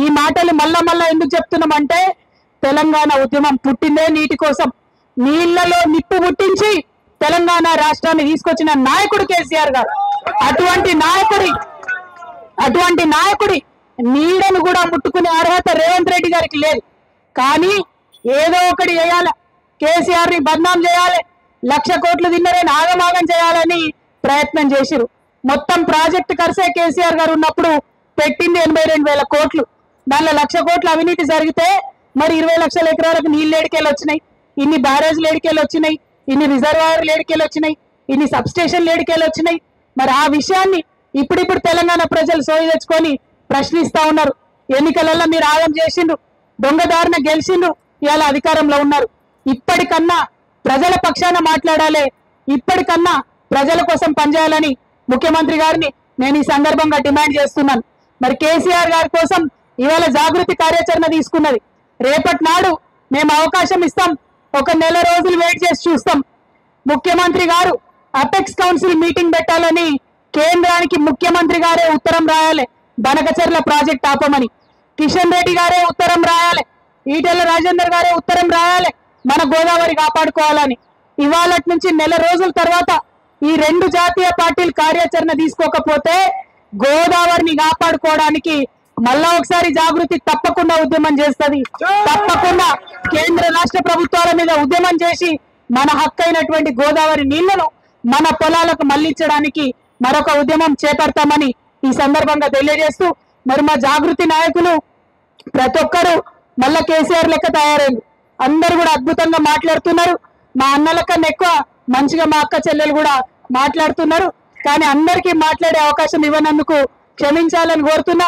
ఈ మాటలు మళ్ళా మళ్ళా ఎందుకు చెప్తున్నామంటే తెలంగాణ ఉద్యమం పుట్టిందే నీటి కోసం. నీళ్లలో నిప్పు పుట్టించి తెలంగాణ రాష్ట్రాన్ని తీసుకొచ్చిన నాయకుడు కేసీఆర్ గారు. అటువంటి నాయకుడి నీడను కూడా ముట్టుకునే అర్హత రేవంత్ రెడ్డి గారికి లేదు. కానీ ఏదో ఒకటి చేయాలి, కేసీఆర్ ని బద్నాం చేయాలి, 1,00,000 కోట్లు తిన్నరని ఆగమాగం చేయాలని ప్రయత్నం చేసిరు. మొత్తం ప్రాజెక్టు ఖర్చే కేసీఆర్ గారు ఉన్నప్పుడు పెట్టింది 82,000 కోట్లు. దానిలో 1,00,000 కోట్ల అవినీతి జరిగితే మరి 20 లక్షల ఎకరాలకు నీళ్ళు ఏడికెళ్ళి వచ్చినాయి, ఇన్ని బ్యారేజ్లు ఏడికెళ్ళి వచ్చినాయి, ఇన్ని రిజర్వాయర్లు ఏడికెళ్ళి వచ్చినాయి, ఇన్ని సబ్ స్టేషన్లు ఏడికెళ్ళి వచ్చినాయి. మరి ఆ విషయాన్ని ఇప్పుడిప్పుడు తెలంగాణ ప్రజలు సోయి తెచ్చుకొని ప్రశ్నిస్తా ఉన్నారు. ఎన్నికలలో మీరు ఆగం చేసిండ్రు, దొంగదారిన గెలిచిండ్రు, ఇవాళ అధికారంలో ఉన్నారు. ఇప్పటికన్నా ప్రజల పక్షాన మాట్లాడాలి, ఇప్పటికన్నా ప్రజల కోసం పనిచేయాలని ముఖ్యమంత్రి గారిని నేను ఈ సందర్భంగా డిమాండ్ చేస్తున్నాను. మరి కేసీఆర్ గారి కోసం ఇవాళ జాగృతి కార్యాచరణ తీసుకున్నది. రేపటి నాడు మేము అవకాశం ఇస్తాం, ఒక నెల రోజులు వెయిట్ చేసి చూస్తాం. ముఖ్యమంత్రి గారు అపెక్స్ కౌన్సిల్ మీటింగ్ పెట్టాలని కేంద్రానికి ముఖ్యమంత్రి గారే ఉత్తరం రాయాలి, బనకచెర్ల ప్రాజెక్ట్ ఆపమని. కిషన్ రెడ్డి గారే ఉత్తరం రాయాలి, ఈటెల రాజేందర్ గారే ఉత్తరం రాయాలి, మన గోదావరి కాపాడుకోవాలని. ఇవాళ నుంచి నెల రోజుల తర్వాత ఈ 2 జాతీయ పార్టీలు కార్యాచరణ తీసుకోకపోతే గోదావరిని కాపాడుకోవడానికి మళ్ళా ఒకసారి జాగృతి తప్పకుండా ఉద్యమం చేస్తుంది. తప్పకుండా కేంద్ర రాష్ట్ర ప్రభుత్వాల మీద ఉద్యమం చేసి మన హక్కైనటువంటి గోదావరి నీళ్లను మన పొలాలకు మళ్లించడానికి మరొక ఉద్యమం చేపడతామని ఈ సందర్భంగా తెలియజేస్తూ, మరి మా జాగృతి నాయకులు ప్రతి ఒక్కరు మళ్ళా కేసీఆర్ లెక్క తయారైంది. అందరు కూడా అద్భుతంగా మాట్లాడుతున్నారు. మా అన్నల కన్నా ఎక్కువ మంచిగా మా అక్క చెల్లెలు కూడా మాట్లాడుతున్నారు. కానీ అందరికీ మాట్లాడే అవకాశం ఇవ్వనందుకు క్షమించాలని కోరుతున్నా.